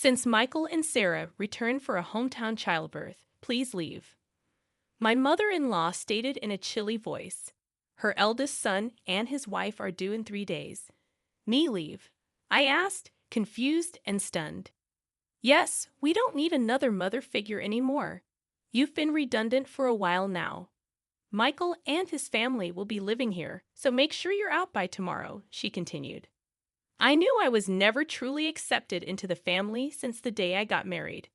Since Michael and Sarah returned for a hometown childbirth, please leave. My mother-in-law stated in a chilly voice. Her eldest son and his wife are due in 3 days. Me leave? I asked, confused and stunned. Yes, we don't need another mother figure anymore. You've been redundant for a while now. Michael and his family will be living here, so make sure you're out by tomorrow, she continued. I knew I was never truly accepted into the family since the day I got married.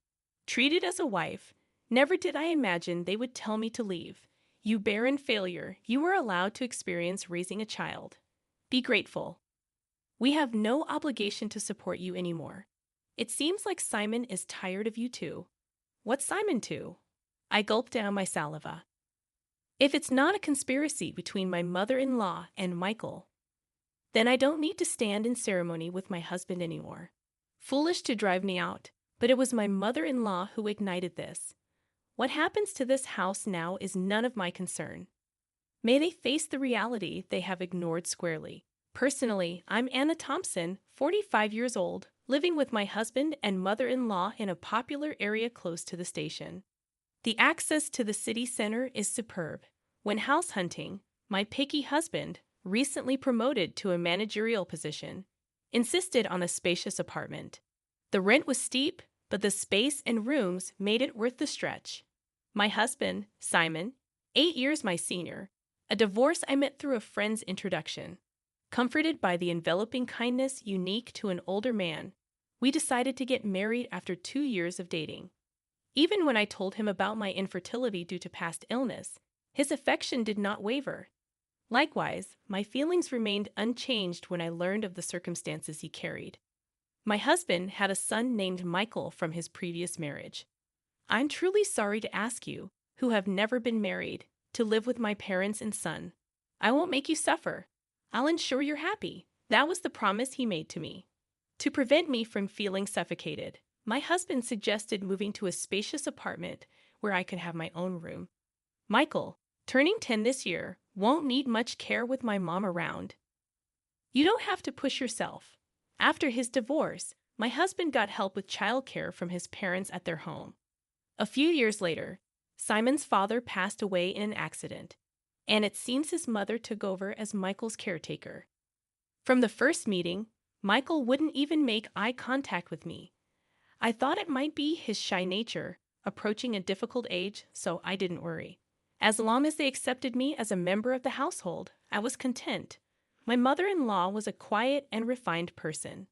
Treated as a wife, never did I imagine they would tell me to leave. You barren failure, you were allowed to experience raising a child. Be grateful. We have no obligation to support you anymore. It seems like Simon is tired of you too. What's Simon to? I gulped down my saliva. If it's not a conspiracy between my mother-in-law and Michael, then I don't need to stand in ceremony with my husband anymore. Foolish to drive me out, but it was my mother-in-law who ignited this. What happens to this house now is none of my concern. May they face the reality they have ignored squarely. Personally, I'm Anna Thompson, 45 years old, living with my husband and mother-in-law in a popular area close to the station. The access to the city center is superb. When house hunting, my picky husband, recently promoted to a managerial position, insisted on a spacious apartment. The rent was steep, but the space and rooms made it worth the stretch. My husband, Simon, 8 years my senior, a divorce I met through a friend's introduction. Comforted by the enveloping kindness unique to an older man, we decided to get married after 2 years of dating. Even when I told him about my infertility due to past illness, his affection did not waver. Likewise, my feelings remained unchanged when I learned of the circumstances he carried. My husband had a son named Michael from his previous marriage. I'm truly sorry to ask you, who have never been married, to live with my parents and son. I won't make you suffer. I'll ensure you're happy. That was the promise he made to me. To prevent me from feeling suffocated, my husband suggested moving to a spacious apartment where I could have my own room. Michael, turning 10 this year, won't need much care with my mom around. You don't have to push yourself. After his divorce, my husband got help with childcare from his parents at their home. A few years later, Simon's father passed away in an accident, and it seems his mother took over as Michael's caretaker. From the first meeting, Michael wouldn't even make eye contact with me. I thought it might be his shy nature, approaching a difficult age, so I didn't worry. As long as they accepted me as a member of the household, I was content. My mother-in-law was a quiet and refined person.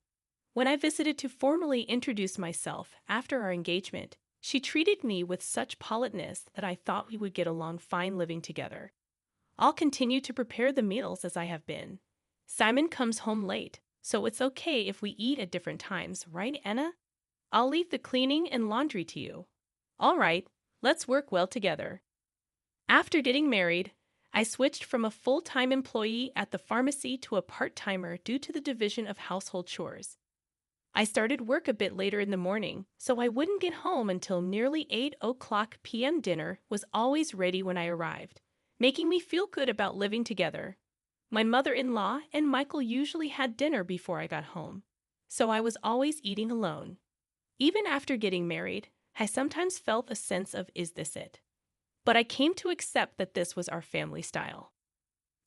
When I visited to formally introduce myself after our engagement, she treated me with such politeness that I thought we would get along fine living together. I'll continue to prepare the meals as I have been. Simon comes home late, so it's okay if we eat at different times, right, Anna? I'll leave the cleaning and laundry to you. All right, let's work well together. After getting married, I switched from a full-time employee at the pharmacy to a part-timer due to the division of household chores. I started work a bit later in the morning, so I wouldn't get home until nearly 8 p.m. Dinner was always ready when I arrived, making me feel good about living together. My mother-in-law and Michael usually had dinner before I got home, so I was always eating alone. Even after getting married, I sometimes felt a sense of, is this it? But I came to accept that this was our family style.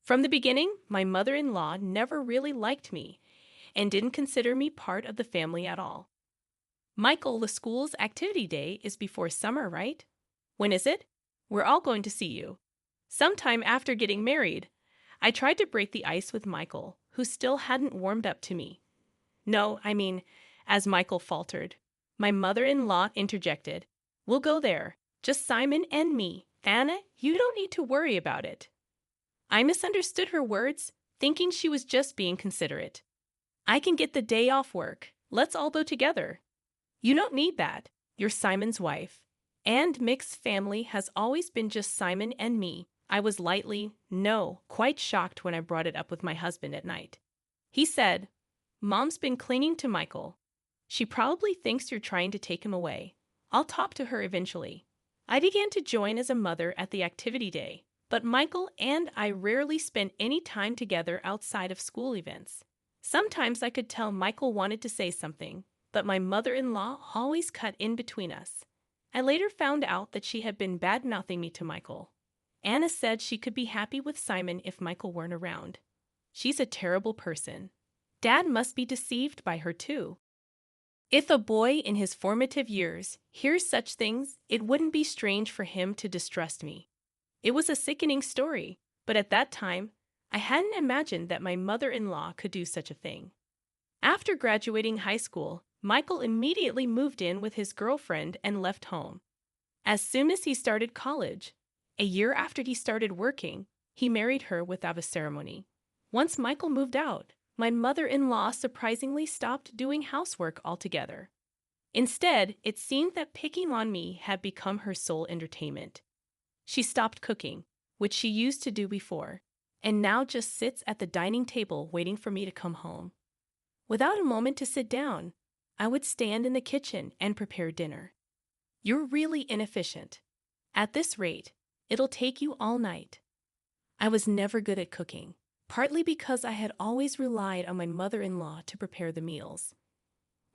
From the beginning, my mother-in-law never really liked me and didn't consider me part of the family at all. Michael, the school's activity day is before summer, right? When is it? We're all going to see you. Sometime after getting married, I tried to break the ice with Michael, who still hadn't warmed up to me. No, as Michael faltered. My mother-in-law interjected, We'll go there. Just Simon and me. Anna, you don't need to worry about it. I misunderstood her words, thinking she was just being considerate. I can get the day off work. Let's all go together. You don't need that. You're Simon's wife. And mixed family has always been just Simon and me. I was quite shocked when I brought it up with my husband at night. He said, Mom's been clinging to Michael. She probably thinks you're trying to take him away. I'll talk to her eventually. I began to join as a mother at the activity day, but Michael and I rarely spent any time together outside of school events. Sometimes I could tell Michael wanted to say something, but my mother-in-law always cut in between us. I later found out that she had been bad-mouthing me to Michael. Anna said she could be happy with Simon if Michael weren't around. She's a terrible person. Dad must be deceived by her too. If a boy in his formative years hears such things, it wouldn't be strange for him to distrust me. It was a sickening story, but at that time, I hadn't imagined that my mother-in-law could do such a thing. After graduating high school, Michael immediately moved in with his girlfriend and left home. As soon as he started college, a year after he started working, he married her without a ceremony. Once Michael moved out, my mother-in-law surprisingly stopped doing housework altogether. Instead, it seemed that picking on me had become her sole entertainment. She stopped cooking, which she used to do before, and now just sits at the dining table waiting for me to come home. Without a moment to sit down, I would stand in the kitchen and prepare dinner. You're really inefficient. At this rate, it'll take you all night. I was never good at cooking, partly because I had always relied on my mother-in-law to prepare the meals.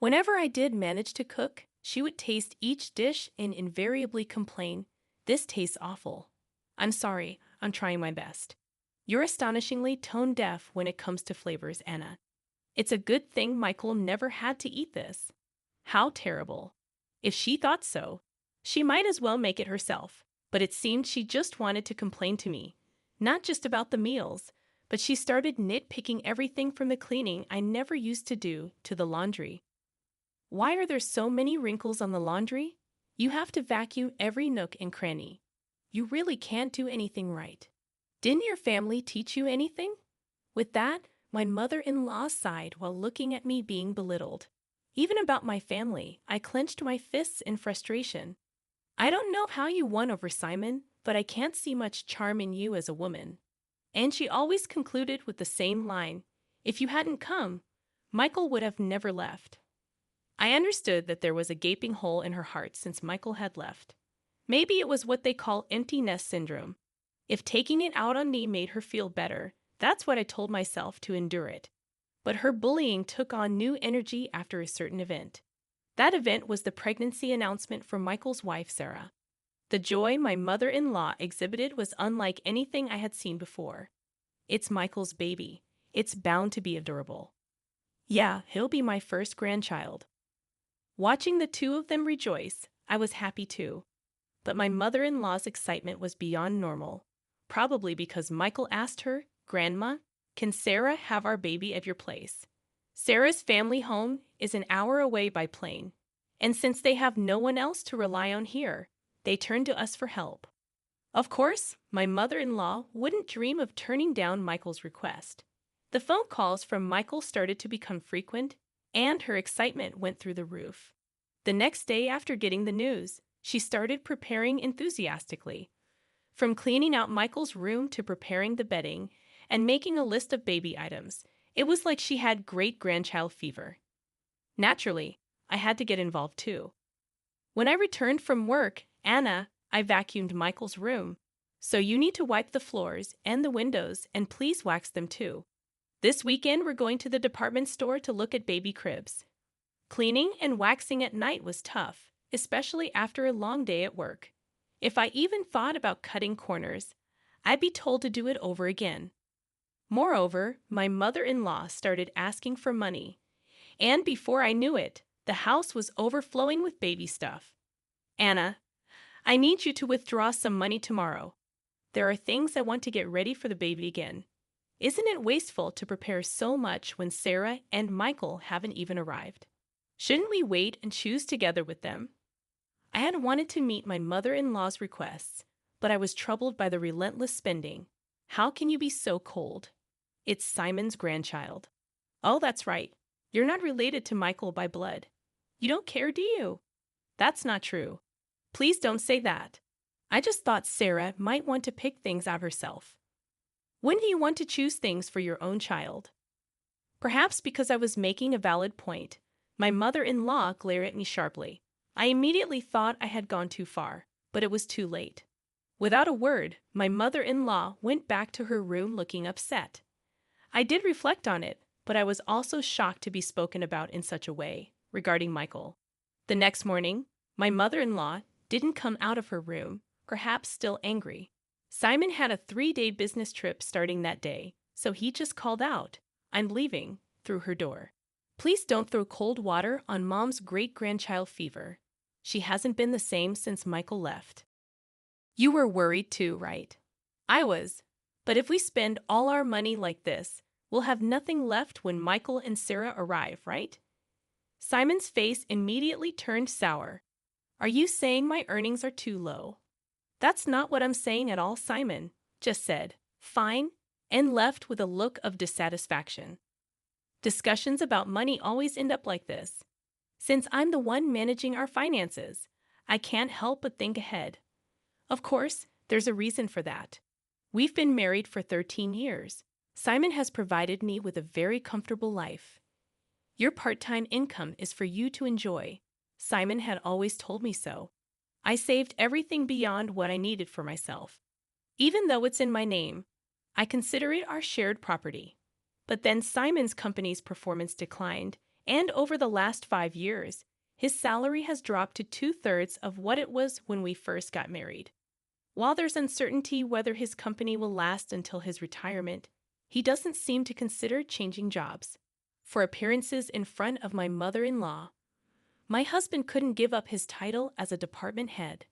Whenever I did manage to cook, she would taste each dish and invariably complain, "This tastes awful. I'm sorry, I'm trying my best." You're astonishingly tone-deaf when it comes to flavors, Anna. It's a good thing Michael never had to eat this. How terrible. If she thought so, she might as well make it herself, but it seemed she just wanted to complain to me, not just about the meals, but she started nitpicking everything from the cleaning I never used to do to the laundry. Why are there so many wrinkles on the laundry? You have to vacuum every nook and cranny. You really can't do anything right. Didn't your family teach you anything? With that, my mother-in-law sighed while looking at me being belittled. Even about my family, I clenched my fists in frustration. I don't know how you won over Simon, but I can't see much charm in you as a woman. And she always concluded with the same line, "If you hadn't come, Michael would have never left." I understood that there was a gaping hole in her heart since Michael had left. Maybe it was what they call empty nest syndrome. If taking it out on me made her feel better, that's what I told myself to endure it. But her bullying took on new energy after a certain event. That event was the pregnancy announcement from Michael's wife, Sarah. The joy my mother-in-law exhibited was unlike anything I had seen before. It's Michael's baby. It's bound to be adorable. Yeah, he'll be my first grandchild. Watching the two of them rejoice, I was happy too. But my mother-in-law's excitement was beyond normal, probably because Michael asked her, "Grandma, can Sarah have our baby at your place?" Sarah's family home is an hour away by plane, and since they have no one else to rely on here, they turn to us for help. Of course, my mother-in-law wouldn't dream of turning down Michael's request. The phone calls from Michael started to become frequent, and her excitement went through the roof. The next day after getting the news, she started preparing enthusiastically. From cleaning out Michael's room to preparing the bedding and making a list of baby items, it was like she had great-grandchild fever. Naturally, I had to get involved too. When I returned from work, "Anna, I vacuumed Michael's room, so you need to wipe the floors and the windows and please wax them too. This weekend we're going to the department store to look at baby cribs." Cleaning and waxing at night was tough, especially after a long day at work. If I even thought about cutting corners, I'd be told to do it over again. Moreover, my mother-in-law started asking for money, and before I knew it, the house was overflowing with baby stuff. "Anna, I need you to withdraw some money tomorrow. There are things I want to get ready for the baby again. Isn't it wasteful to prepare so much when Sarah and Michael haven't even arrived? Shouldn't we wait and choose together with them?" I had wanted to meet my mother-in-law's requests, but I was troubled by the relentless spending. How can you be so cold? It's Simon's grandchild. Oh, that's right. You're not related to Michael by blood. You don't care, do you? That's not true. Please don't say that. I just thought Sarah might want to pick things out herself. Wouldn't you want to choose things for your own child? Perhaps because I was making a valid point, my mother-in-law glared at me sharply. I immediately thought I had gone too far, but it was too late. Without a word, my mother-in-law went back to her room looking upset. I did reflect on it, but I was also shocked to be spoken about in such a way. regarding Michael. The next morning, my mother-in-law didn't come out of her room, perhaps still angry. Simon had a 3-day business trip starting that day, so he just called out, "I'm leaving," through her door. Please don't throw cold water on Mom's great-grandchild fever. She hasn't been the same since Michael left. You were worried too, right? I was. But if we spend all our money like this, we'll have nothing left when Michael and Sarah arrive, right? Simon's face immediately turned sour. Are you saying my earnings are too low? That's not what I'm saying at all, Simon just said, "Fine," and left with a look of dissatisfaction. Discussions about money always end up like this. Since I'm the one managing our finances, I can't help but think ahead. Of course, there's a reason for that. We've been married for 13 years. Simon has provided me with a very comfortable life. Your part-time income is for you to enjoy. Simon had always told me so. I saved everything beyond what I needed for myself. Even though it's in my name, I consider it our shared property. But then Simon's company's performance declined, and over the last 5 years, his salary has dropped to 2/3 of what it was when we first got married. While there's uncertainty whether his company will last until his retirement, he doesn't seem to consider changing jobs. For appearances in front of my mother-in-law, my husband couldn't give up his title as a department head.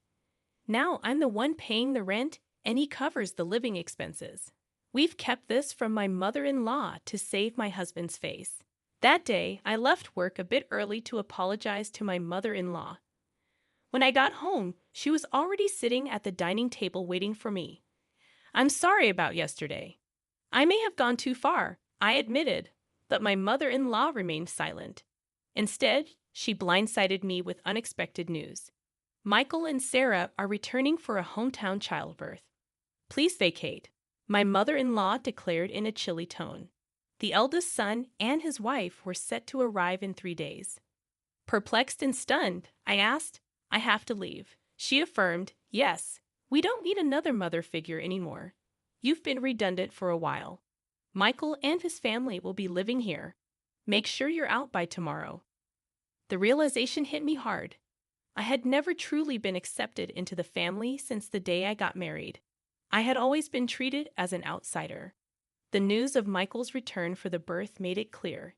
Now I'm the one paying the rent, and he covers the living expenses. We've kept this from my mother-in-law to save my husband's face. That day, I left work a bit early to apologize to my mother-in-law. When I got home, she was already sitting at the dining table waiting for me. "I'm sorry about yesterday. I may have gone too far," I admitted, but my mother-in-law remained silent. Instead, she blindsided me with unexpected news. Michael and Sarah are returning for a hometown childbirth. "Please vacate," my mother-in-law declared in a chilly tone. The eldest son and his wife were set to arrive in 3 days. Perplexed and stunned, I asked, "I have to leave." She affirmed, "Yes, we don't need another mother figure anymore. You've been redundant for a while. Michael and his family will be living here. Make sure you're out by tomorrow." The realization hit me hard. I had never truly been accepted into the family since the day I got married. I had always been treated as an outsider. The news of Michael's return for the birth made it clear.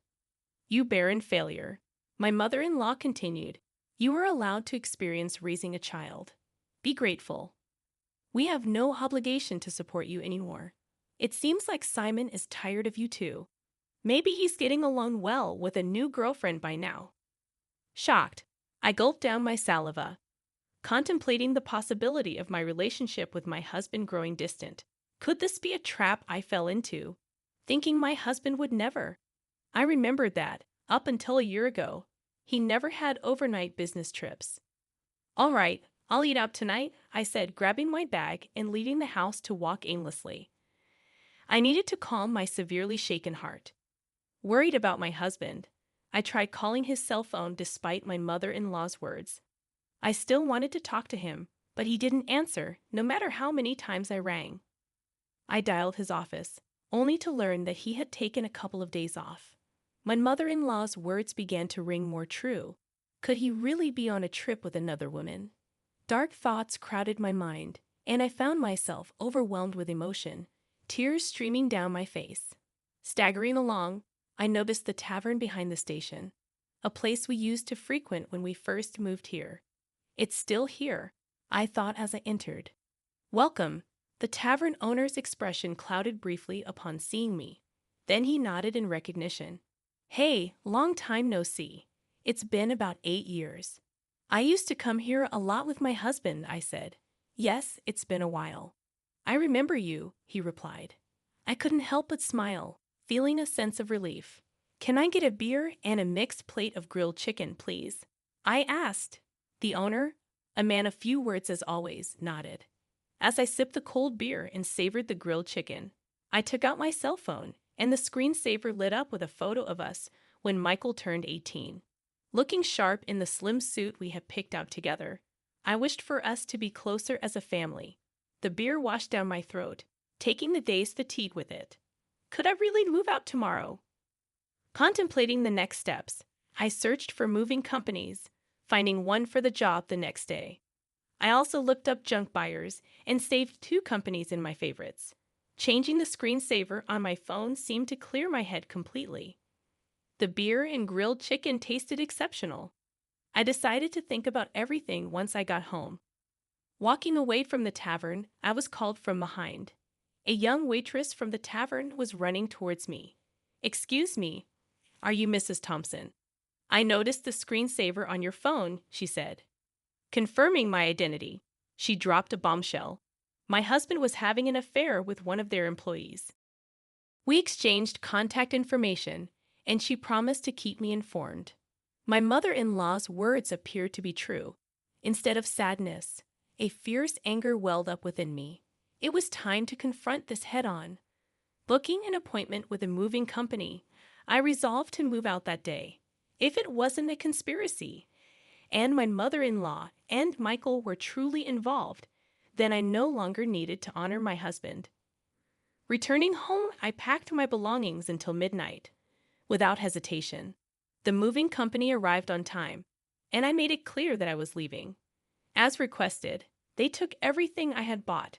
"You barren failure," my mother-in-law continued. "You are allowed to experience raising a child. Be grateful. We have no obligation to support you anymore. It seems like Simon is tired of you too. Maybe he's getting along well with a new girlfriend by now." Shocked, I gulped down my saliva, contemplating the possibility of my relationship with my husband growing distant. Could this be a trap I fell into, thinking my husband would never? I remembered that, up until a year ago, he never had overnight business trips. "All right, I'll eat out tonight," I said, grabbing my bag and leaving the house to walk aimlessly. I needed to calm my severely shaken heart. Worried about my husband, I tried calling his cell phone despite my mother-in-law's words. I still wanted to talk to him, but he didn't answer, no matter how many times I rang. I dialed his office, only to learn that he had taken a couple of days off. My mother-in-law's words began to ring more true. Could he really be on a trip with another woman? Dark thoughts crowded my mind, and I found myself overwhelmed with emotion, tears streaming down my face. Staggering along, I noticed the tavern behind the station, a place we used to frequent when we first moved here. "It's still here," I thought as I entered. "Welcome." The tavern owner's expression clouded briefly upon seeing me. Then he nodded in recognition. "Hey, long time no see. It's been about 8 years. I used to come here a lot with my husband," I said. "Yes, it's been a while." "I remember you," he replied. I couldn't help but smile, feeling a sense of relief. "Can I get a beer and a mixed plate of grilled chicken, please?" I asked. The owner, a man of few words as always, nodded. As I sipped the cold beer and savored the grilled chicken, I took out my cell phone, and the screensaver lit up with a photo of us when Michael turned 18. Looking sharp in the slim suit we had picked out together, I wished for us to be closer as a family. The beer washed down my throat, taking the day's fatigue with it. Could I really move out tomorrow? Contemplating the next steps, I searched for moving companies, finding one for the job the next day. I also looked up junk buyers and saved 2 companies in my favorites. Changing the screensaver on my phone seemed to clear my head completely. The beer and grilled chicken tasted exceptional. I decided to think about everything once I got home. Walking away from the tavern, I was called from behind. A young waitress from the tavern was running towards me. "Excuse me, are you Mrs. Thompson? I noticed the screensaver on your phone," she said. Confirming my identity, she dropped a bombshell. My husband was having an affair with one of their employees. We exchanged contact information, and she promised to keep me informed. My mother-in-law's words appeared to be true. Instead of sadness, a fierce anger welled up within me. It was time to confront this head-on. Booking an appointment with a moving company, I resolved to move out that day. If it wasn't a conspiracy, and my mother-in-law and Michael were truly involved, then I no longer needed to honor my husband. Returning home, I packed my belongings until midnight. Without hesitation, the moving company arrived on time, and I made it clear that I was leaving. As requested, they took everything I had bought,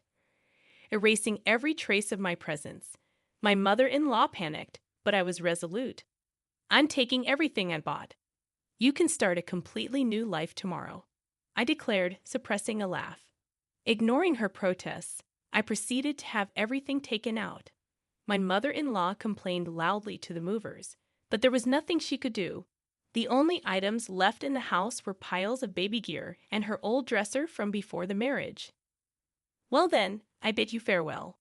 erasing every trace of my presence. My mother-in-law panicked, but I was resolute. "I'm taking everything I bought. You can start a completely new life tomorrow," I declared, suppressing a laugh. Ignoring her protests, I proceeded to have everything taken out. My mother-in-law complained loudly to the movers, but there was nothing she could do. The only items left in the house were piles of baby gear and her old dresser from before the marriage. "Well then, I bid you farewell.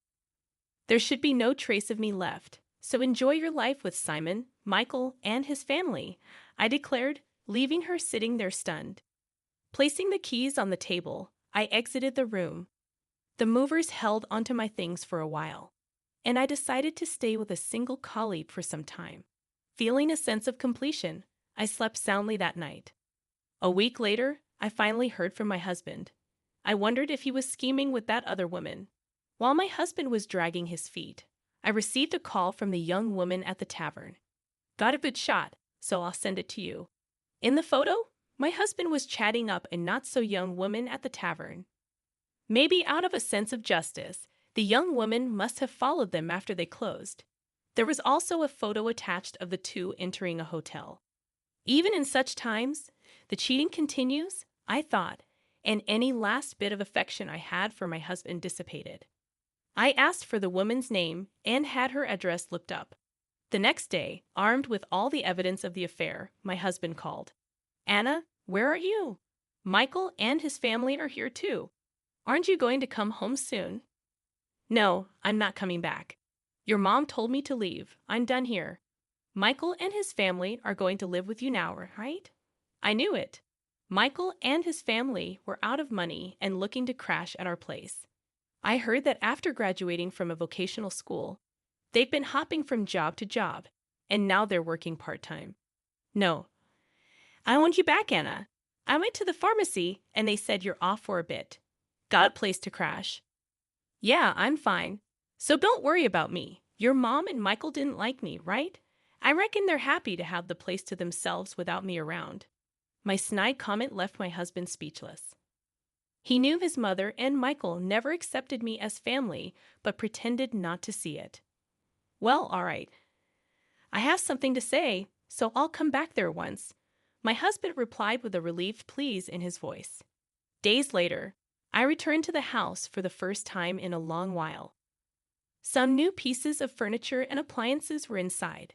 There should be no trace of me left, so enjoy your life with Simon, Michael, and his family," I declared, leaving her sitting there stunned. Placing the keys on the table, I exited the room. The movers held onto my things for a while, and I decided to stay with a single colleague for some time. Feeling a sense of completion, I slept soundly that night. A week later, I finally heard from my husband. I wondered if he was scheming with that other woman. While my husband was dragging his feet, I received a call from the young woman at the tavern. "Got a good shot, so I'll send it to you." In the photo, my husband was chatting up a not-so-young woman at the tavern. Maybe out of a sense of justice, the young woman must have followed them after they closed. There was also a photo attached of the two entering a hotel. Even in such times, the cheating continues, I thought, and any last bit of affection I had for my husband dissipated. I asked for the woman's name and had her address looked up. The next day, armed with all the evidence of the affair, my husband called. "Anna, where are you? Michael and his family are here too. Aren't you going to come home soon?" "No, I'm not coming back. Your mom told me to leave. I'm done here. Michael and his family are going to live with you now, right?" I knew it. Michael and his family were out of money and looking to crash at our place. I heard that after graduating from a vocational school, they've been hopping from job to job, and now they're working part-time. "No. I want you back, Anna. I went to the pharmacy, and they said you're off for a bit. Got a place to crash." "Yeah, I'm fine. So don't worry about me. Your mom and Michael didn't like me, right? I reckon they're happy to have the place to themselves without me around." My snide comment left my husband speechless. He knew his mother and Michael never accepted me as family, but pretended not to see it. "Well, all right. I have something to say, so I'll come back there once," my husband replied with a relieved please in his voice. Days later, I returned to the house for the first time in a long while. Some new pieces of furniture and appliances were inside.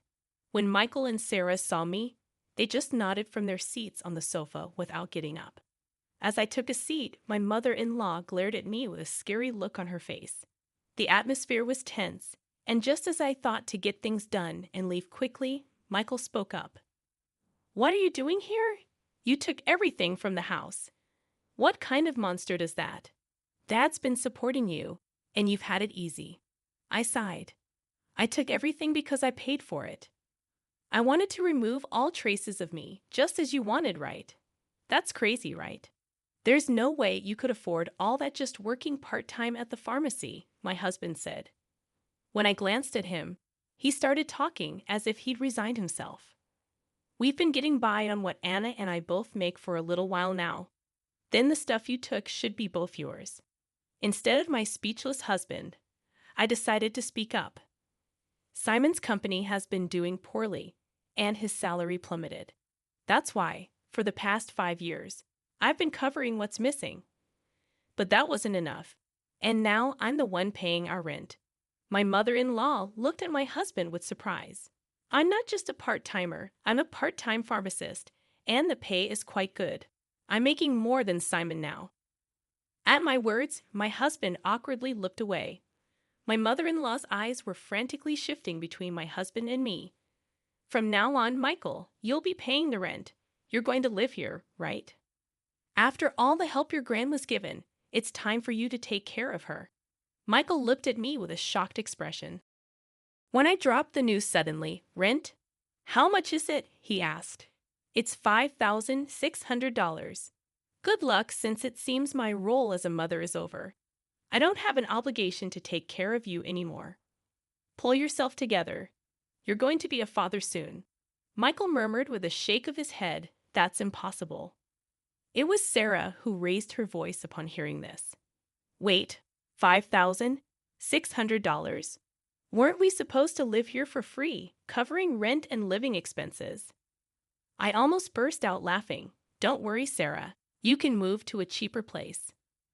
When Michael and Sarah saw me, they just nodded from their seats on the sofa without getting up. As I took a seat, my mother-in-law glared at me with a scary look on her face. The atmosphere was tense, and just as I thought to get things done and leave quickly, Michael spoke up. "What are you doing here? You took everything from the house. What kind of monster does that? Dad's been supporting you, and you've had it easy." I sighed. "I took everything because I paid for it. I wanted to remove all traces of me, just as you wanted, right? That's crazy, right? There's no way you could afford all that just working part-time at the pharmacy," my husband said. When I glanced at him, he started talking as if he'd resigned himself. We've been getting by on what Anna and I both make for a little while now. Then the stuff you took should be both yours." Instead of my speechless husband, I decided to speak up. "Simon's company has been doing poorly, and his salary plummeted. That's why, for the past 5 years, I've been covering what's missing. But that wasn't enough, and now I'm the one paying our rent." My mother-in-law looked at my husband with surprise. "I'm not just a part-timer, I'm a part-time pharmacist, and the pay is quite good. I'm making more than Simon now." At my words, my husband awkwardly looked away. My mother-in-law's eyes were frantically shifting between my husband and me. "From now on, Michael, you'll be paying the rent. You're going to live here, right? After all the help your grandma's given, it's time for you to take care of her." Michael looked at me with a shocked expression. When I dropped the news suddenly, "Rent? How much is it?" he asked. "It's $5,600. Good luck, since it seems my role as a mother is over. I don't have an obligation to take care of you anymore. Pull yourself together. You're going to be a father soon." Michael murmured with a shake of his head, "That's impossible." It was Sarah who raised her voice upon hearing this. "Wait, $5,600? Weren't we supposed to live here for free, covering rent and living expenses?" I almost burst out laughing. "Don't worry, Sarah. You can move to a cheaper place.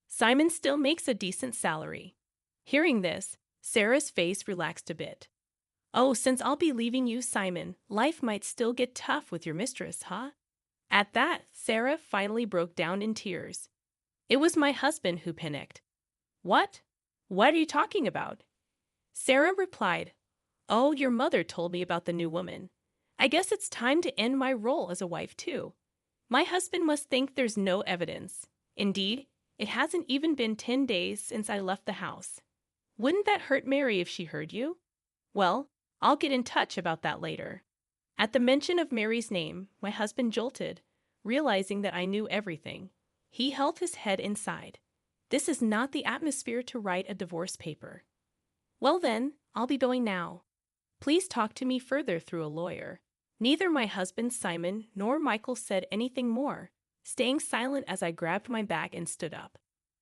Simon still makes a decent salary." Hearing this, Sarah's face relaxed a bit. "Oh, since I'll be leaving you, Simon, life might still get tough with your mistress, huh?" At that, Sarah finally broke down in tears. It was my husband who panicked. "What? What are you talking about?" Sarah replied, "Oh, your mother told me about the new woman. I guess it's time to end my role as a wife, too. My husband must think there's no evidence. Indeed, it hasn't even been 10 days since I left the house. Wouldn't that hurt Mary if she heard you? Well, I'll get in touch about that later." At the mention of Mary's name, my husband jolted, realizing that I knew everything. He held his head inside. This is not the atmosphere to write a divorce paper. "Well then, I'll be going now. Please talk to me further through a lawyer." Neither my husband Simon nor Michael said anything more, staying silent as I grabbed my bag and stood up.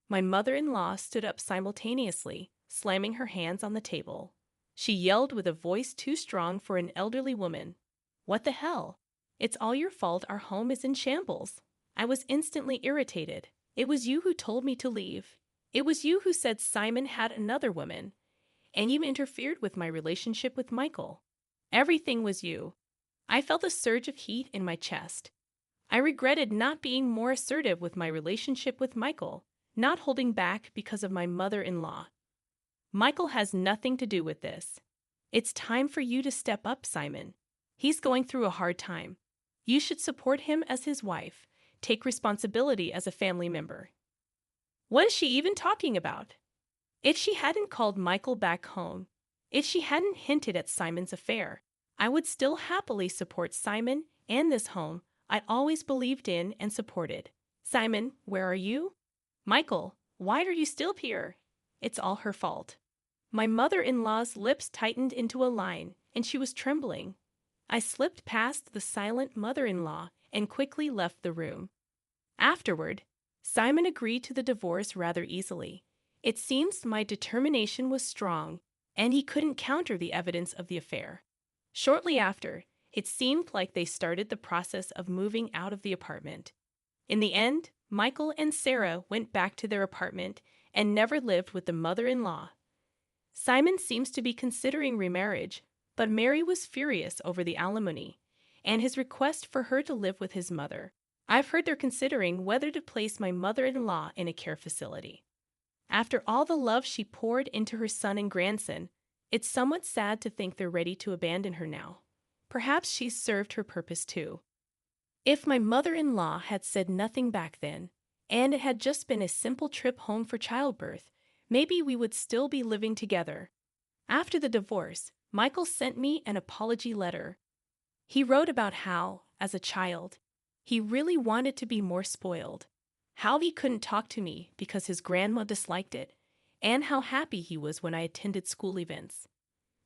My mother-in-law stood up simultaneously, slamming her hands on the table. She yelled with a voice too strong for an elderly woman, "What the hell? It's all your fault our home is in shambles." I was instantly irritated. "It was you who told me to leave. It was you who said Simon had another woman. And you interfered with my relationship with Michael. Everything was you." I felt a surge of heat in my chest. I regretted not being more assertive with my relationship with Michael, not holding back because of my mother-in-law. "Michael has nothing to do with this. It's time for you to step up, Simon. He's going through a hard time. You should support him as his wife, take responsibility as a family member." What is she even talking about? If she hadn't called Michael back home, if she hadn't hinted at Simon's affair, I would still happily support Simon and this home I always believed in and supported. "Simon, where are you? Michael, why are you still here?" It's all her fault. My mother-in-law's lips tightened into a line, and she was trembling. I slipped past the silent mother-in-law and quickly left the room. Afterward, Simon agreed to the divorce rather easily. It seems my determination was strong, and he couldn't counter the evidence of the affair. Shortly after, it seemed like they started the process of moving out of the apartment. In the end, Michael and Sarah went back to their apartment and never lived with the mother-in-law. Simon seems to be considering remarriage, but Mary was furious over the alimony and his request for her to live with his mother. I've heard they're considering whether to place my mother-in-law in a care facility. After all the love she poured into her son and grandson, it's somewhat sad to think they're ready to abandon her now. Perhaps she's served her purpose too. If my mother-in-law had said nothing back then, and it had just been a simple trip home for childbirth, maybe we would still be living together. After the divorce, Michael sent me an apology letter. He wrote about how, as a child, he really wanted to be more spoiled, how he couldn't talk to me because his grandma disliked it, and how happy he was when I attended school events.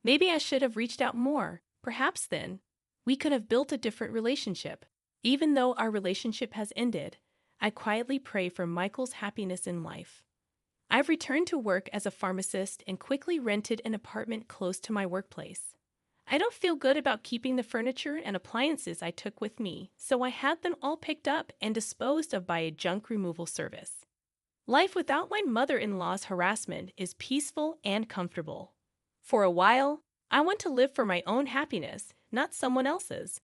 Maybe I should have reached out more, perhaps then. We could have built a different relationship. Even though our relationship has ended, I quietly pray for Michael's happiness in life. I've returned to work as a pharmacist and quickly rented an apartment close to my workplace. I don't feel good about keeping the furniture and appliances I took with me, so I had them all picked up and disposed of by a junk removal service. Life without my mother-in-law's harassment is peaceful and comfortable. For a while, I want to live for my own happiness, not someone else's.